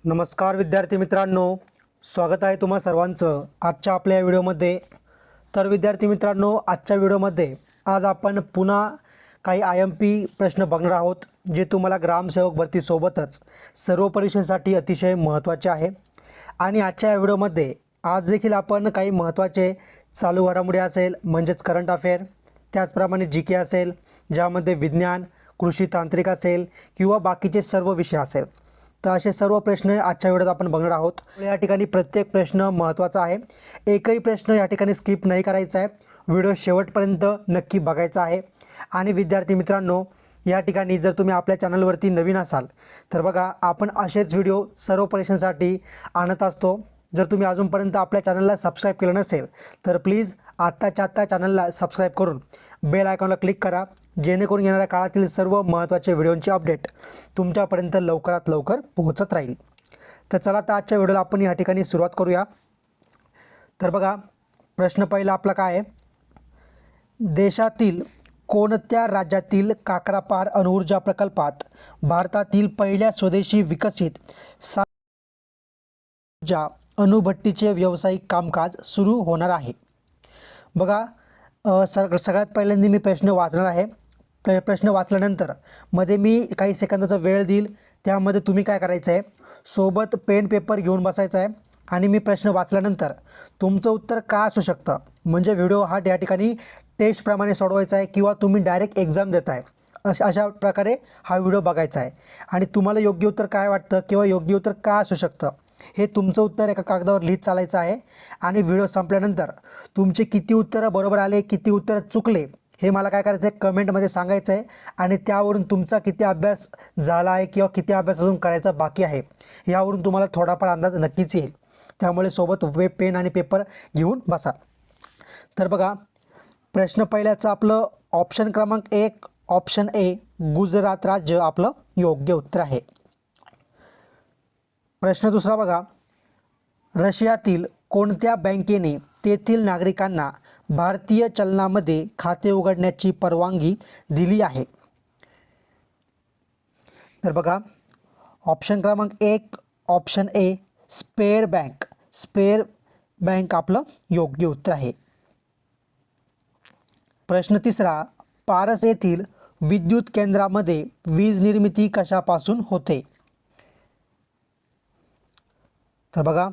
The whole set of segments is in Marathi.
नमस्कार विद्यार्थी मित्रांनो, स्वागत आहे तुम्हा सर्वांचं आजच्या आपल्या व्हिडिओमध्ये। तर विद्यार्थी मित्रांनो, आजच्या व्हिडिओमध्ये आज आपण पुन्हा काही IMP प्रश्न बघणार आहोत, जे तुम्हाला ग्रामसेवक भरतीसोबतच सर्व परीक्षांसाठी अतिशय महत्त्वाचे आहे। आणि आजच्या या व्हिडिओमध्ये आज देखील आपण काही महत्त्वाचे चालू घडामोडी असेल म्हणजेच करंट अफेअर, त्याचप्रमाणे GK असेल, ज्यामध्ये विज्ञान, कृषी तांत्रिक असेल किंवा बाकीचे सर्व विषय असेल, तर असे सर्व प्रश्न आजच्या व्हिडिओत आपण बघणार आहोत। या ठिकाणी प्रत्येक प्रश्न महत्त्वाचा आहे, एकही प्रश्न या ठिकाणी स्किप नाही करायचा आहे, व्हिडिओ शेवटपर्यंत नक्की बघायचा आहे। आणि विद्यार्थी मित्रांनो, या ठिकाणी जर तुम्ही आपल्या चॅनलवरती नवीन असाल तर बघा, आपण असेच व्हिडिओ सर्व परीक्षांसाठी आणत असतो। जर तुम्ही अजूनपर्यंत आपल्या चॅनलला सबस्क्राईब केलं नसेल तर प्लीज आत्ताच्या आत्ता चॅनलला सबस्क्राईब करून बेल आयकॉनला क्लिक करा, जेणेकरून येणाऱ्या काळातील सर्व महत्त्वाचे व्हिडिओंची अपडेट तुमच्यापर्यंत लवकरात लवकर पोहोचत राहील। तर चला, तर आजच्या व्हिडिओला आपण या ठिकाणी सुरुवात करूया। तर बघा, प्रश्न पहिला आपला काय आहे, देशातील कोणत्या राज्यातील काकरापार अणुऊर्जा प्रकल्पात भारतातील पहिल्या स्वदेशी विकसित ऊर्जा अणुभट्टीचे व्यावसायिक कामकाज सुरू होणार आहे? बघा, सगळ्यात पहिल्यांदा मी प्रश्न वाचणार आहे। प्रश्न वाचल्यानंतर मध्ये मी काही सेकंदाचा वेळ देईल, त्यामध्ये तुम्ही काय करायचं आहे, सोबत पेन पेपर घेऊन बसायचं आहे आणि मी प्रश्न वाचल्यानंतर तुमचं उत्तर काय असू शकतं, म्हणजे व्हिडिओ हा या ठिकाणी टेस्टप्रमाणे सोडवायचा आहे किंवा तुम्ही डायरेक्ट एक्झाम देताय, अशा प्रकारे हा व्हिडिओ बघायचा आहे। आणि तुम्हाला योग्य उत्तर काय वाटतं किंवा योग्य उत्तर काय असू शकतं हे तुमचं उत्तर एका कागदावर लिहित चालायचं आहे। आणि व्हिडिओ संपल्यानंतर तुमचे किती उत्तरं बरोबर आले, किती उत्तरं चुकले, हे मला काय करायचं आहे, कमेंटमध्ये सांगायचं आहे। आणि त्यावरून तुमचा किती अभ्यास झाला आहे किंवा किती अभ्यास अजून करायचा बाकी आहे, यावरून तुम्हाला थोडाफार अंदाज नक्कीच येईल। त्यामुळे सोबत पेन आणि पेपर घेऊन बसा। तर बघा, प्रश्न पहिल्याचं आपलं ऑप्शन क्रमांक 1 ऑप्शन ए गुजरात राज्य आपलं योग्य उत्तर आहे। प्रश्न दुसरा बघा, रशियातील कोणत्या बँकेने तेथील नागरिकांना भारतीय चलनामध्ये खाते उघडण्याची परवानगी दिली आहे? तर बघा, ऑप्शन क्रमांक 1 ऑप्शन ए स्पेअर बँक आपलं योग्य उत्तर आहे। प्रश्न तिसरा, पारस येथील विद्युत केंद्रामध्ये वीज निर्मिती कशापासून होते? तर बघा,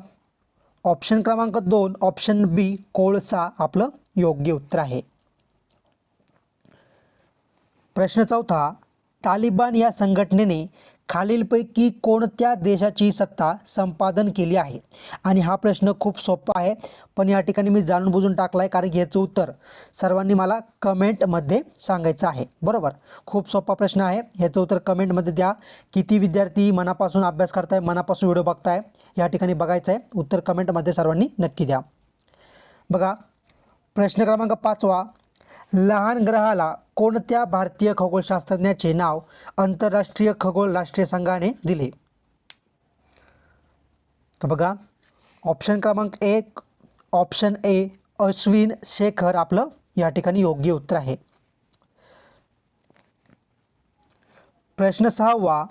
ऑप्शन क्रमांक 2 ऑप्शन बी कोळसा आपलं योग्य उत्तर आहे। प्रश्न चौथा, तालिबान या संघटनेने खालीलपैकी कोणत्या देशाची सत्ता संपादन केली आहे? आणि हा प्रश्न खूप सोपा आहे, पण या ठिकाणी मी जाणून बुजून टाकला आहे, कारण ह्याचं उत्तर सर्वांनी मला कमेंटमध्ये सांगायचं आहे। बरोबर, खूप सोपा प्रश्न आहे, ह्याचं उत्तर कमेंटमध्ये द्या। किती विद्यार्थी मनापासून अभ्यास करताय, मनापासून व्हिडिओ बघताय, या ठिकाणी बघायचं आहे, उत्तर कमेंटमध्ये सर्वांनी नक्की द्या। बघा, प्रश्न क्रमांक 5 लहान ग्रहाला कोणत्या भारतीय खगोलशास्त्रज्ञाचे नाव आंतरराष्ट्रीय खगोल राष्ट्रीय संघाने दिले? तर बघा, ऑप्शन क्रमांक 1 ऑप्शन ए अश्विन शेखर आपलं या ठिकाणी योग्य उत्तर आहे। प्रश्न 6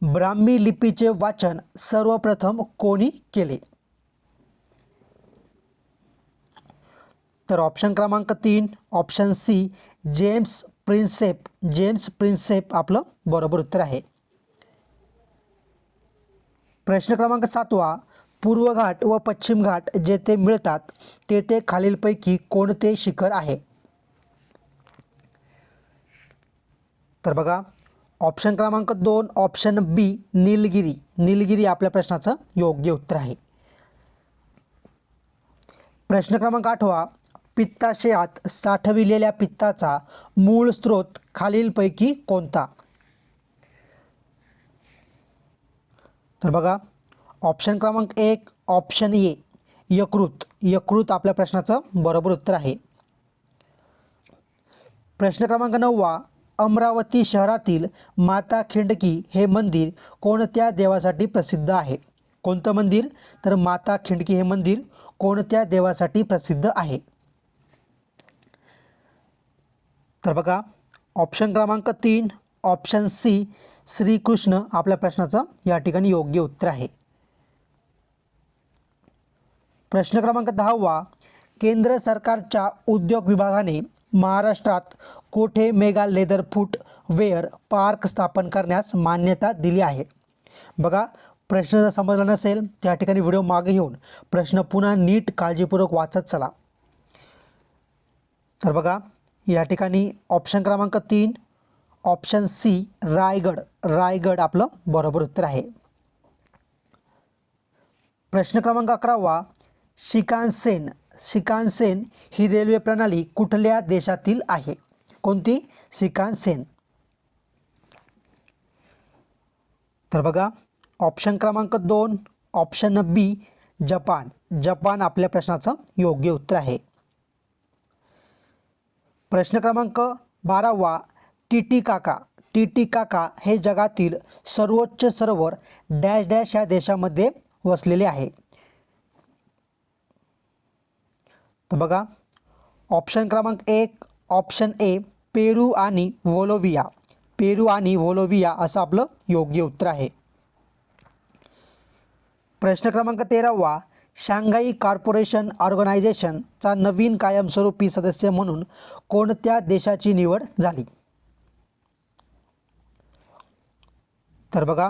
ब्राह्मी लिपीचे वाचन सर्वप्रथम कोणी केले? तर ऑप्शन क्रमांक 3 ऑप्शन सी जेम्स प्रिन्सेप आपलं बरोबर उत्तर आहे। प्रश्न क्रमांक 7 पूर्व घाट व पश्चिम घाट जेथे मिळतात तेथे खालीलपैकी कोणते शिखर आहे? तर बघा, ऑप्शन क्रमांक 2 ऑप्शन बी नीलगिरी आपल्या प्रश्नाचं योग्य उत्तर आहे। प्रश्न क्रमांक 8 पित्ताशयात साठविलेल्या पित्ताचा मूळ स्रोत खालीलपैकी कोणता? तर बघा, ऑप्शन क्रमांक 1 ऑप्शन ए यकृत आपल्या प्रश्नाचं बरोबर उत्तर आहे। प्रश्न क्रमांक 9 अमरावती शहरातील माता खिंडकी हे मंदिर कोणत्या देवासाठी प्रसिद्ध आहे? कोणतं मंदिर? तर माता खिंडकी हे मंदिर कोणत्या देवासाठी प्रसिद्ध आहे? तर बघा, ऑप्शन क्रमांक 3 ऑप्शन सी श्रीकृष्ण आपल्या प्रश्नाचं या ठिकाणी योग्य उत्तर आहे। प्रश्न क्रमांक 10वा, केंद्र सरकारच्या उद्योग विभागाने महाराष्ट्रात कोठे मेगा लेदर फुटवेअर पार्क स्थापन करण्यास मान्यता दिली आहे? बघा, प्रश्न जर समजला नसेल त्या ठिकाणी व्हिडिओ मागे घेऊन प्रश्न पुन्हा नीट काळजीपूर्वक वाचत चला. तर बघा, या ठिकाणी ऑप्शन क्रमांक 3 ऑप्शन सी रायगड आपलं बरोबर उत्तर आहे. प्रश्न क्रमांक 11वा, शिकानसेन ही रेल्वे प्रणाली कुठल्या देशातील आहे? कोणती? शिकानसेन. तर बघा, ऑप्शन क्रमांक 2 ऑप्शन बी जपान आपल्या प्रश्नाचं योग्य उत्तर आहे. प्रश्न क्रमांक 12वा, टीटीकाका हे जगातील सर्वोच्च सरोवर डॅश डॅश या देशामध्ये वसलेले आहे. तर बघा, ऑप्शन क्रमांक 1 ऑप्शन ए पेरू आणि वोलोविया असं आपलं योग्य उत्तर आहे. प्रश्न क्रमांक 13वा, शांघाई कॉर्पोरेशन ऑर्गनायझेशनचा नवीन कायमस्वरूपी सदस्य म्हणून कोणत्या देशाची निवड झाली? तर बघा,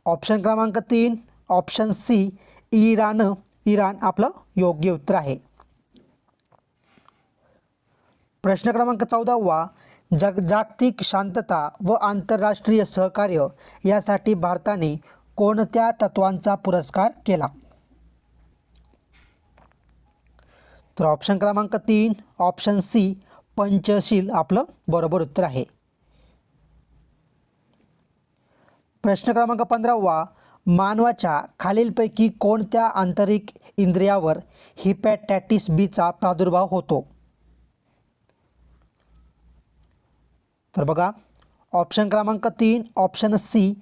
ऑप्शन क्रमांक 3 ऑप्शन सी इराण आपलं योग्य उत्तर आहे. प्रश्न क्रमांक 14वा, जागतिक शांतता व आंतरराष्ट्रीय सहकार्य यासाठी भारताने कोणत्या तत्वांचा पुरस्कार केला? तर ऑप्शन क्रमांक 3 ऑप्शन सी पंचशील आपलं बरोबर उत्तर आहे. प्रश्न क्रमांक 15वा, मानवाच्या खालीलपैकी कोणत्या आंतरिक इंद्रियावर हिपॅटायटिस बीचा प्रादुर्भाव होतो? तर बघा, ऑप्शन क्रमांक 3 ऑप्शन सी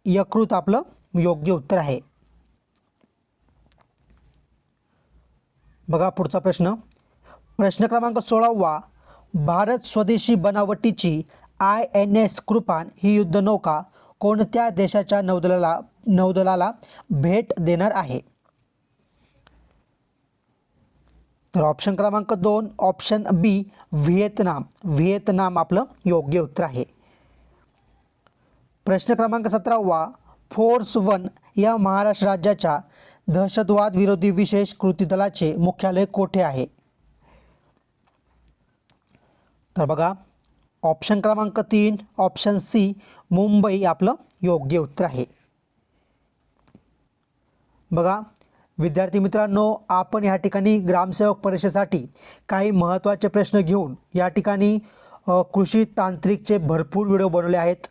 यकृत आपलं योग्य उत्तर आहे. बघा पुढचा प्रश्न क्रमांक 16वा, भारत स्वदेशी बनावटीची INS कृपान ही युद्धनौका कोणत्या देशाच्या नौदलाला भेट देणार आहे? तर ऑप्शन क्रमांक 2 ऑप्शन बी व्हिएतनाम आपलं योग्य उत्तर आहे. प्रश्न क्रमांक 17वा, फोर्स 1 या महाराष्ट्र राज्याच्या दहशतवाद विरोधी विशेष कृती दलाचे मुख्यालय कोठे आहे? तर बघा, ऑप्शन क्रमांक 3 ऑप्शन सी मुंबई आपलं योग्य उत्तर आहे. बघा विद्यार्थी मित्रांनो, आपण या ठिकाणी ग्रामसेवक परीक्षेसाठी काही महत्त्वाचे प्रश्न घेऊन या ठिकाणी कृषी तांत्रिकचे भरपूर व्हिडिओ बनवले आहेत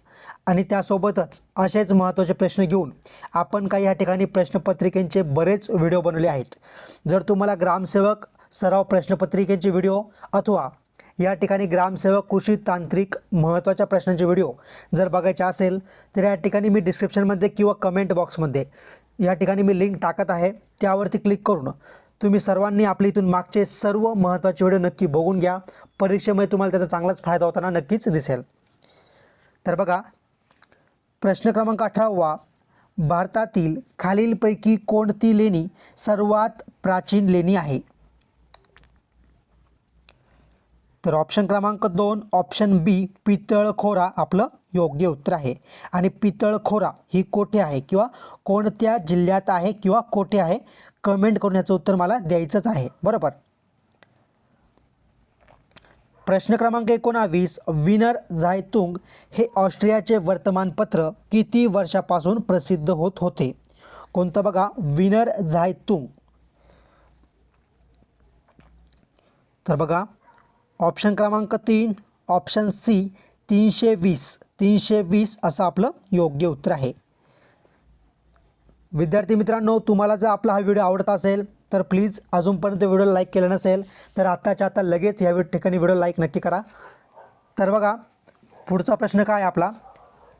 आणि त्यासोबतच असेच महत्त्वाचे प्रश्न घेऊन आपण काही या ठिकाणी प्रश्नपत्रिकेचे बरेच व्हिडिओ बनवले आहेत. जर तुम्हाला ग्रामसेवक सराव प्रश्नपत्रिकेचे व्हिडिओ अथवा या ठिकाणी ग्रामसेवक कृषी तांत्रिक महत्त्वाच्या प्रश्नांचे व्हिडिओ जर बघायचे असेल तर या ठिकाणी मी डिस्क्रिप्शनमध्ये किंवा कमेंट बॉक्समध्ये या ठिकाणी मी लिंक टाकत आहे, त्यावरती क्लिक करून तुम्ही सर्वांनी आपल्या इथून मागचे सर्व महत्त्वाचे व्हिडिओ नक्की बघून घ्या. परीक्षेमध्ये तुम्हाला त्याचा चांगलाच फायदा होताना नक्कीच दिसेल. तर बघा, प्रश्न क्रमांक 18वा, भारतातील खालीलपैकी कोणती लेणी सर्वात प्राचीन लेणी आहे? तर ऑप्शन क्रमांक 2 ऑप्शन बी पितळखोरा आपलं योग्य उत्तर आहे. आणि पितळखोरा ही कोठे आहे किंवा कोणत्या जिल्ह्यात आहे किंवा कोठे आहे, कमेंट करून याचं उत्तर मला द्यायचंच आहे. बरोबर. प्रश्न क्रमांक 19 विनर झायतुंग हे ऑस्ट्रियाचे वर्तमानपत्र किती वर्षापासून प्रसिद्ध होत होते? कोणतं? बघा, विनर झायतुंग. तर बघा, ऑप्शन क्रमांक 3 ऑप्शन सी 320 असं आपलं योग्य उत्तर आहे. विद्यार्थी मित्रांनो, तुम्हाला जर आपला हा व्हिडिओ आवडत असेल तर प्लीज अजूनपर्यंत व्हिडिओला लाईक केलं नसेल तर आत्ताच्या आता लगेच या ठिकाणी व्हिडिओ लाईक नक्की करा. तर बघा पुढचा प्रश्न काय आपला,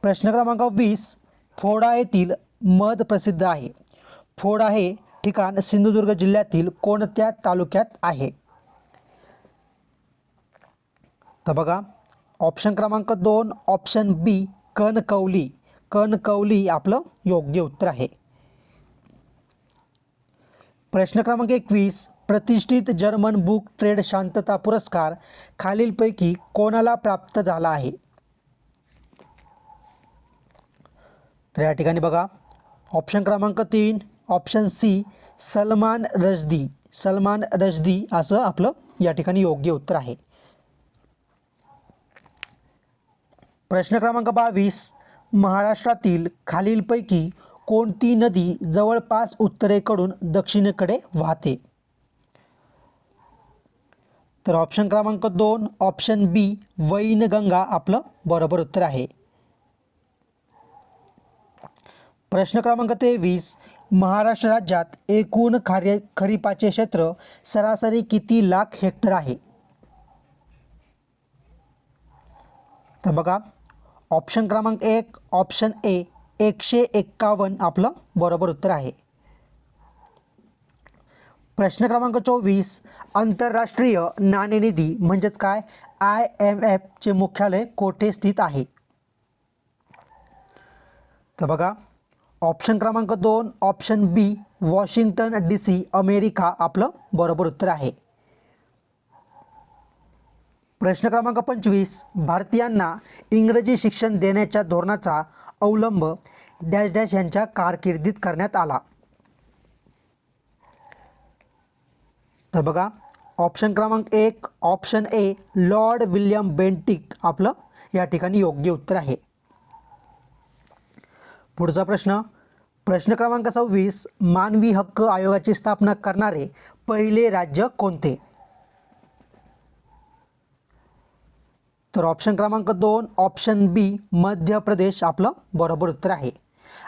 प्रश्न क्रमांक 20 फोडा येथील मध प्रसिद्ध आहे. फोडा हे ठिकाण सिंधुदुर्ग जिल्ह्यातील कोणत्या तालुक्यात आहे? तर बघा, ऑप्शन क्रमांक 2 ऑप्शन बी कणकवली आपलं योग्य उत्तर आहे. प्रश्न क्रमांक 21, प्रतिष्ठित जर्मन बुक ट्रेड शांतता पुरस्कार खालीलपैकी कोणाला प्राप्त झाला आहे? तर या ठिकाणी बघा, ऑप्शन क्रमांक 3 ऑप्शन सी सलमान रश्दी, सलमान रश्दी असं आपलं या ठिकाणी योग्य उत्तर आहे. प्रश्न क्रमांक 22, महाराष्ट्रातील खालीलपैकी कोणती नदी जवळपास उत्तरेकडून दक्षिणेकडे वाहते? तर ऑप्शन क्रमांक 2 ऑप्शन बी वैनगंगा आपलं बरोबर उत्तर आहे. प्रश्न क्रमांक 23, महाराष्ट्र राज्यात एकूण खरीपाचे क्षेत्र सरासरी किती लाख हेक्टर आहे? तर बघा, ऑप्शन क्रमांक 1 ऑप्शन ए 151 आपलं बरोबर उत्तर आहे. प्रश्न क्रमांक 24, आंतरराष्ट्रीय नाणेनिधी म्हणजेच काय IMF चे मुख्यालय कोठे स्थित आहे? तर बघा, ऑप्शन क्रमांक 2 ऑप्शन बी वॉशिंग्टन DC अमेरिका आपलं बरोबर उत्तर आहे. प्रश्न क्रमांक 25, भारतीयांना इंग्रजी शिक्षण देण्याच्या धोरणाचा अवलंब डॅश डॅश यांच्या कारकिर्दीत करण्यात आला? तर बघा, ऑप्शन क्रमांक 1 option A Lord William Bentinck आपलं या ठिकाणी योग्य उत्तर आहे. पुढचा प्रश्न, प्रश्न क्रमांक 26, मानवी हक्क आयोगाची स्थापना करणारे पहिले राज्य कोणते? तर ऑप्शन क्रमांक 2 ऑप्शन बी मध्य प्रदेश आपलं बरोबर उत्तर आहे.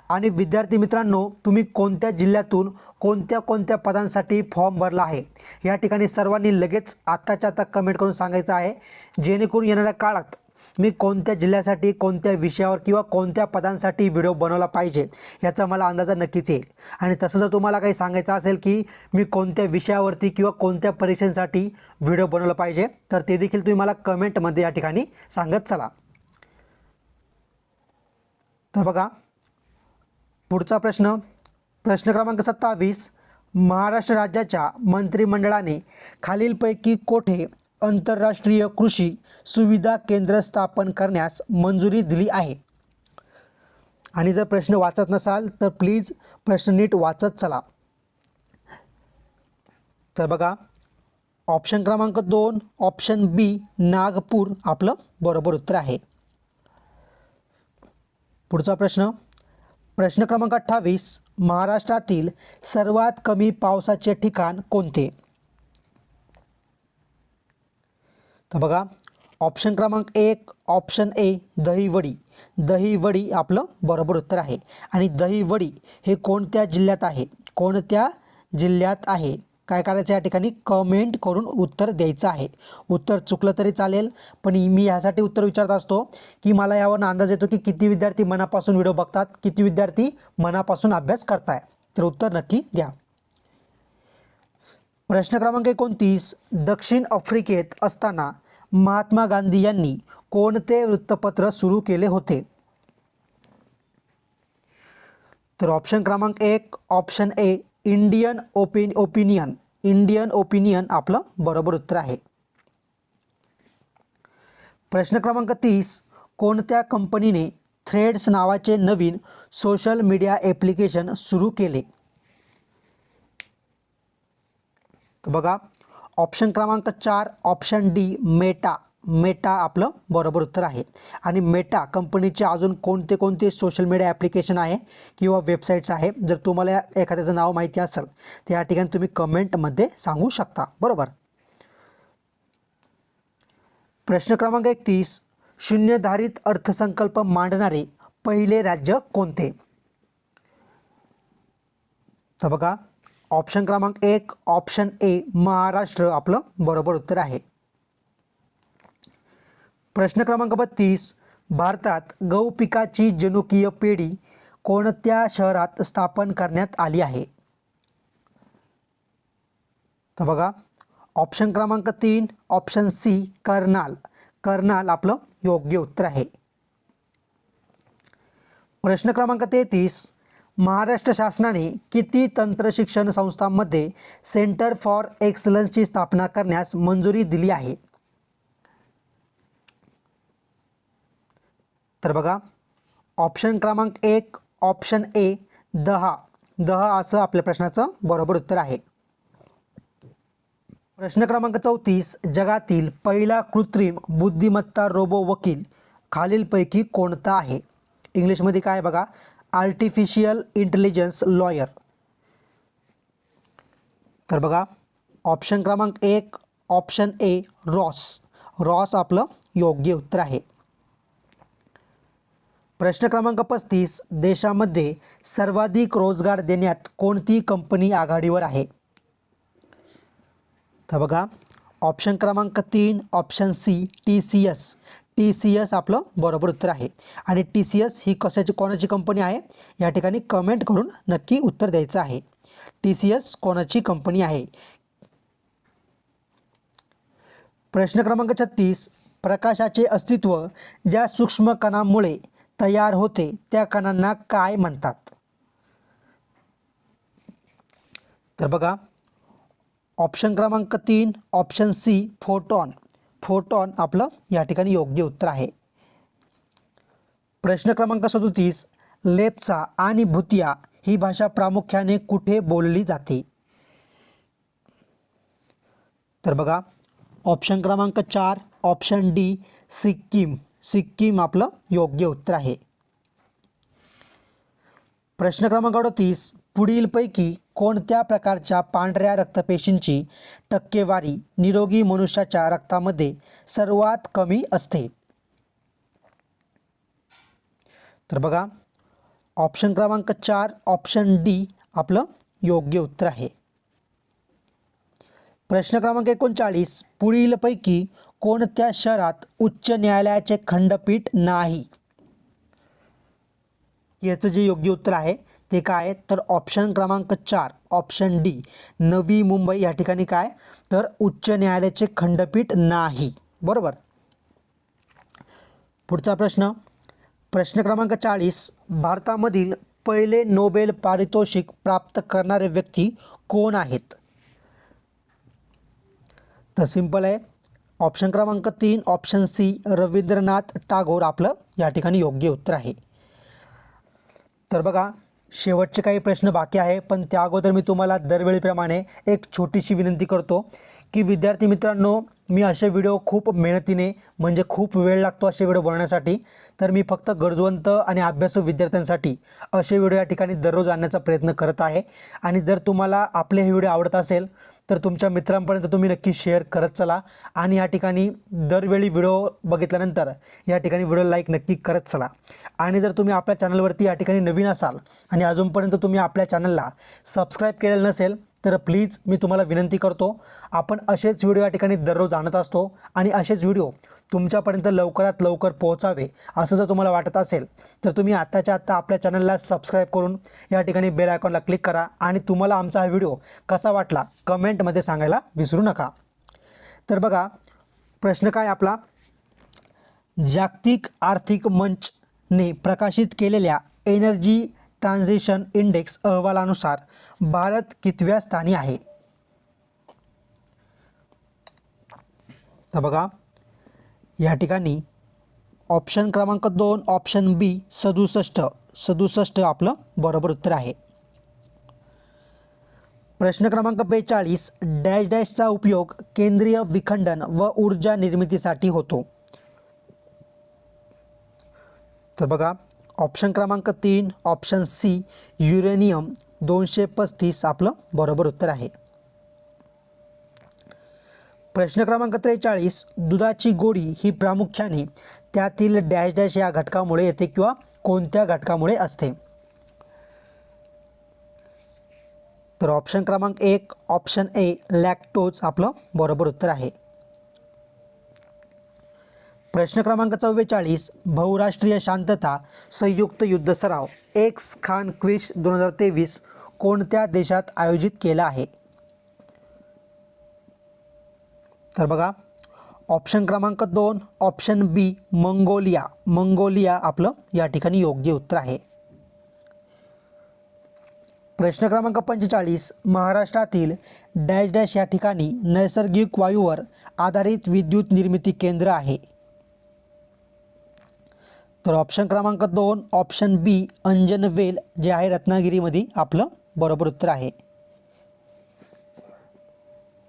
आणि विद्यार्थी मित्रांनो, तुम्ही कोणत्या जिल्ह्यातून कोणत्या पदांसाठी फॉर्म भरला आहे या ठिकाणी सर्वांनी लगेच आत्ताच्या आता कमेंट करून सांगायचं आहे, जेणेकरून येणाऱ्या काळात मी कोणत्या जिल्ह्यासाठी कोणत्या विषयावर किंवा कोणत्या पदांसाठी व्हिडिओ बनवला पाहिजे याचा मला अंदाजा नक्कीच येईल. आणि तसं जर तुम्हाला काही सांगायचं असेल की मी कोणत्या विषयावरती किंवा कोणत्या परीक्षेसाठी व्हिडिओ बनवला पाहिजे तर ते देखील तुम्ही मला कमेंटमध्ये या ठिकाणी सांगत चला. तर बघा, पुढचा प्रश्न, प्रश्न क्रमांक 27, महाराष्ट्र राज्याच्या मंत्रिमंडळाने खालीलपैकी कोठे आंतरराष्ट्रीय कृषी सुविधा केंद्र स्थापन करण्यास मंजुरी दिली आहे? आणि जर प्रश्न वाचत नसाल तर प्लीज प्रश्न नीट वाचत चला. तर बघा, ऑप्शन क्रमांक 2 ऑप्शन बी नागपूर आपलं बरोबर उत्तर आहे. पुढचा प्रश्न, प्रश्न क्रमांक 28, महाराष्ट्रातील सर्वात कमी पावसाचे ठिकाण कोणते? तर बघा, ऑप्शन क्रमांक 1 ऑप्शन ए दहिवडी, दहिवडी आपलं बरोबर उत्तर आहे. आणि दहिवडी हे कोणत्या जिल्ह्यात आहे? कोणत्या जिल्ह्यात आहे? काय करायचं या ठिकाणी कमेंट करून उत्तर द्यायचं आहे. उत्तर चुकलं तरी चालेल, पण मी ह्यासाठी उत्तर विचारत असतो की मला यावरून अंदाज येतो की किती विद्यार्थी मनापासून व्हिडिओ बघतात, किती विद्यार्थी मनापासून अभ्यास करताय. तर उत्तर नक्की द्या. प्रश्न क्रमांक 29, दक्षिण आफ्रिकेत असताना महात्मा गांधी यांनी कोणते वृत्तपत्र सुरू केले होते? तर ऑप्शन क्रमांक 1 option A Indian opinion, Indian opinion आपलं बरोबर उत्तर आहे. प्रश्न क्रमांक 30, कोणत्या कंपनीने थ्रेड्स नावाचे नवीन सोशल मीडिया ॲप्लिकेशन सुरू केले? तर बघा, ऑप्शन क्रमांक 4 ऑप्शन डी मेटा, मेटा आपलं बरोबर उत्तर आहे. आणि मेटा कंपनीचे अजून कोणते कोणते सोशल मीडिया ॲप्लिकेशन आहे किंवा वेबसाईट्स आहे, जर तुम्हाला एखाद्याचं नाव माहिती असेल तर या ठिकाणी तुम्ही कमेंटमध्ये सांगू शकता. बरोबर. प्रश्न क्रमांक 31, शून्यधारित अर्थसंकल्प मांडणारे पहिले राज्य कोणते? तर बघा, ऑप्शन क्रमांक 1 ऑप्शन ए महाराष्ट्र आपलं बरोबर उत्तर आहे. प्रश्न क्रमांक 32, भारतात गहू पिकाची जनुकीय पेढी कोणत्या शहरात स्थापन करण्यात आली आहे? तर बघा, ऑप्शन क्रमांक 3 ऑप्शन सी कर्नाल, कर्नाल आपलं योग्य उत्तर आहे. प्रश्न क्रमांक 33, महाराष्ट्र शासनाने किती तंत्रशिक्षण संस्थांमध्ये सेंटर फॉर एक्सलन्सची स्थापना करण्यास मंजुरी दिली आहे? तर बघा, ऑप्शन क्रमांक 1 ऑप्शन ए 10 असं आपल्या प्रश्नाचं बरोबर उत्तर आहे. प्रश्न क्रमांक 34, जगातील पहिला कृत्रिम बुद्धिमत्ता रोबो वकील खालीलपैकी कोणता आहे? इंग्लिशमध्ये काय बघा, आर्टिफिशियल इंटेलिजन्स लॉयर. तर बघा, ऑप्शन क्रमांक 1 ऑप्शन ए रॉस आपलं योग्य उत्तर आहे. प्रश्न क्रमांक 35, देशामध्ये सर्वाधिक रोजगार देण्यात कोणती कंपनी आघाडीवर आहे? तर बघा, ऑप्शन क्रमांक 3 option C T C S आपलं बरोबर उत्तर आहे. आणि टी सी एस ही कोणाची कंपनी आहे या ठिकाणी कमेंट करून नक्की उत्तर द्यायचं आहे. टी सी एस कोणाची कंपनी आहे? प्रश्न क्रमांक 36, प्रकाशाचे अस्तित्व ज्या सूक्ष्म कणांमुळे तयार होते त्या कणांना काय म्हणतात? तर बघा, ऑप्शन क्रमांक 3 ऑप्शन सी फोटॉन आपलं या ठिकाणी योग्य उत्तर आहे. प्रश्न क्रमांक 37, लेप्चा आणि भुतिया ही भाषा प्रामुख्याने कुठे बोलली जाते? तर बघा, ऑप्शन क्रमांक 4 ऑप्शन डी सिक्कीम आपलं योग्य उत्तर आहे. प्रश्न क्रमांक 38, पुढीलपैकी कोणत्या प्रकारच्या पांढऱ्या रक्तपेशींची टक्केवारी निरोगी मनुष्याच्या रक्तामध्ये सर्वात कमी असते? तर बघा, ऑप्शन क्रमांक 4 ऑप्शन डी आपलं योग्य उत्तर आहे. प्रश्न क्रमांक 39, पुढीलपैकी कोणत्या शहरात उच्च न्यायालयाचे खंडपीठ नाही? याचं जे योग्य उत्तर आहे ते काय? तर ऑप्शन क्रमांक 4 ऑप्शन डी नवी मुंबई या ठिकाणी काय? तर उच्च न्यायालयाचे खंडपीठ नाही. बरोबर. पुढचा प्रश्न क्रमांक 40, भारतामधील पहिले नोबेल पारितोषिक प्राप्त करणारे व्यक्ती कोण आहेत? तर सिंपल आहे, ऑप्शन क्रमांक 3 ऑप्शन सी रवींद्रनाथ टागोर आपलं या ठिकाणी योग्य उत्तर आहे. तर बघा, शेवटचे काही प्रश्न बाकी आहे, पण त्या अगोदर मी तुम्हाला दरवेळीप्रमाणे एक छोटीशी विनंती करतो की विद्यार्थी मित्रांनो, मी असे व्हिडिओ खूप मेहनतीने म्हणजे खूप वेळ लागतो असे व्हिडिओ बनवण्यासाठी, तर मी फक्त गरजवंत आणि अभ्यासू विद्यार्थ्यांसाठी असे व्हिडिओ या ठिकाणी दररोज आणण्याचा प्रयत्न करत आहे. आणि जर तुम्हाला आपले हे व्हिडिओ आवडत असेल तर तुमच्या मित्रांपर्यंत तुम्ही नक्की शेअर करत चला. आणि या ठिकाणी दरवेळी व्हिडिओ बघितल्यानंतर या ठिकाणी व्हिडिओ लाईक नक्की करत चला. आणि जर तुम्ही आपल्या चॅनलवरती या ठिकाणी नवीन असाल आणि अजूनपर्यंत तुम्ही आपल्या चॅनलला सबस्क्राईब केलेलं नसेल तर प्लीज मी तुम्हाला विनंती करतो, आपण असेच व्हिडिओ या ठिकाणी दररोज आणत असतो आणि असेच व्हिडिओ तुमच्यापर्यंत लवकरात लवकर पोहोचावे असं जर तुम्हाला वाटत असेल तर तुम्ही आत्ताच्या आत्ता आपल्या चॅनलला सबस्क्राईब करून या ठिकाणी बेल आयकॉनला क्लिक करा. आणि तुम्हाला आमचा हा व्हिडिओ कसा वाटला कमेंटमध्ये सांगायला विसरू नका. तर बघा, प्रश्न काय आपला, जागतिक आर्थिक मंचने प्रकाशित केलेल्या एनर्जी ट्रान्झिशन इंडेक्स अहवालानुसार भारत कितव्या स्थानी आहे? तर बघा, या ठिकाणी ऑप्शन क्रमांक 2 ऑप्शन बी 67 आपलं बरोबर उत्तर आहे. प्रश्न क्रमांक 42, डॅशचा उपयोग केंद्रीय विखंडन व ऊर्जा निर्मितीसाठी होतो? तर बघा, ऑप्शन क्रमांक 3 ऑप्शन सी युरेनियम 235 आपलं बरोबर उत्तर आहे. प्रश्न क्रमांक 43, दुधाची गोडी ही प्रामुख्याने त्यातील डॅश या घटकामुळे येते किंवा कोणत्या घटकामुळे असते? तर ऑप्शन क्रमांक 1 ऑप्शन ए लॅक्टोज आपलं बरोबर उत्तर आहे. प्रश्न क्रमांक 44, बहुराष्ट्रीय शांतता संयुक्त युद्ध सराव एक्स खान क्विज 2023 कोणत्या देशात आयोजित केला आहे? तर बघा, ऑप्शन क्रमांक 2 ऑप्शन बी मंगोलिया आपलं या ठिकाणी योग्य उत्तर आहे. प्रश्न क्रमांक 45, महाराष्ट्रातील डॅश डॅश या ठिकाणी नैसर्गिक वायूवर आधारित विद्युत निर्मिती केंद्र आहे. तर ऑप्शन क्रमांक 2 ऑप्शन बी अंजनवेल जे आहे रत्नागिरीमध्ये आपलं बरोबर उत्तर आहे.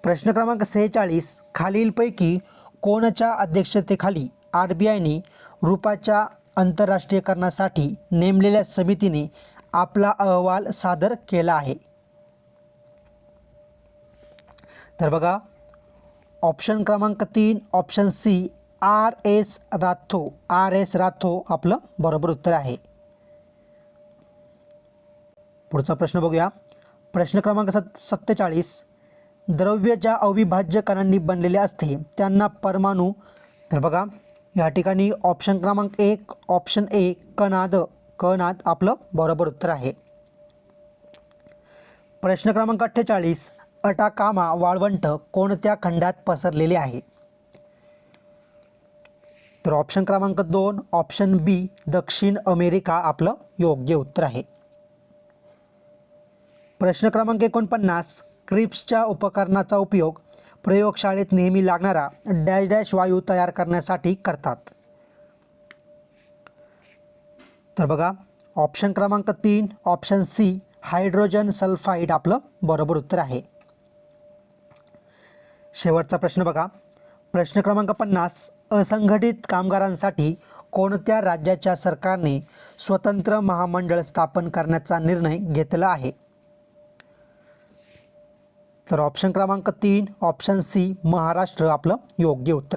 प्रश्न क्रमांक 46, खालीलपैकी कोणाच्या अध्यक्षतेखाली RBIने रुपाच्या आंतरराष्ट्रीयकरणासाठी नेमलेल्या समितीने आपला अहवाल सादर केला आहे. तर बघा ऑप्शन क्रमांक 3 ऑप्शन सी RS राथो आपलं बरोबर उत्तर आहे. पुढचा प्रश्न बघूया. प्रश्न क्रमांक 47, द्रव्य ज्या अविभाज्य कणांनी बनलेले असते त्यांना परमाणु. तर बघा या ठिकाणी ऑप्शन क्रमांक 1 ऑप्शन ए कणाद आपलं बरोबर उत्तर आहे. प्रश्न क्रमांक 48, अटाकामा वाळवंट कोणत्या खंडात पसरलेले आहे. तर ऑप्शन क्रमांक 2 ऑप्शन बी दक्षिण अमेरिका आपलं योग्य उत्तर आहे. प्रश्न क्रमांक 49, क्रिप्सच्या उपकरणाचा उपयोग प्रयोगशाळेत नेहमी लागणारा डॅश डॅश वायू तयार करण्यासाठी करतात. तर बघा ऑप्शन क्रमांक 3 ऑप्शन सी हायड्रोजन सल्फाइड आपलं बरोबर उत्तर आहे. शेवटचा प्रश्न बघा. प्रश्न क्रमांक 50, असंघटित कामगारांसाठी कोणत्या राज्याच्या सरकारने स्वतंत्र महामंडळ स्थापन करण्याचा निर्णय घेतला आहे. तर ऑप्शन क्रमांक 3 ऑप्शन सी महाराष्ट्र आपलं योग्य उत्तर.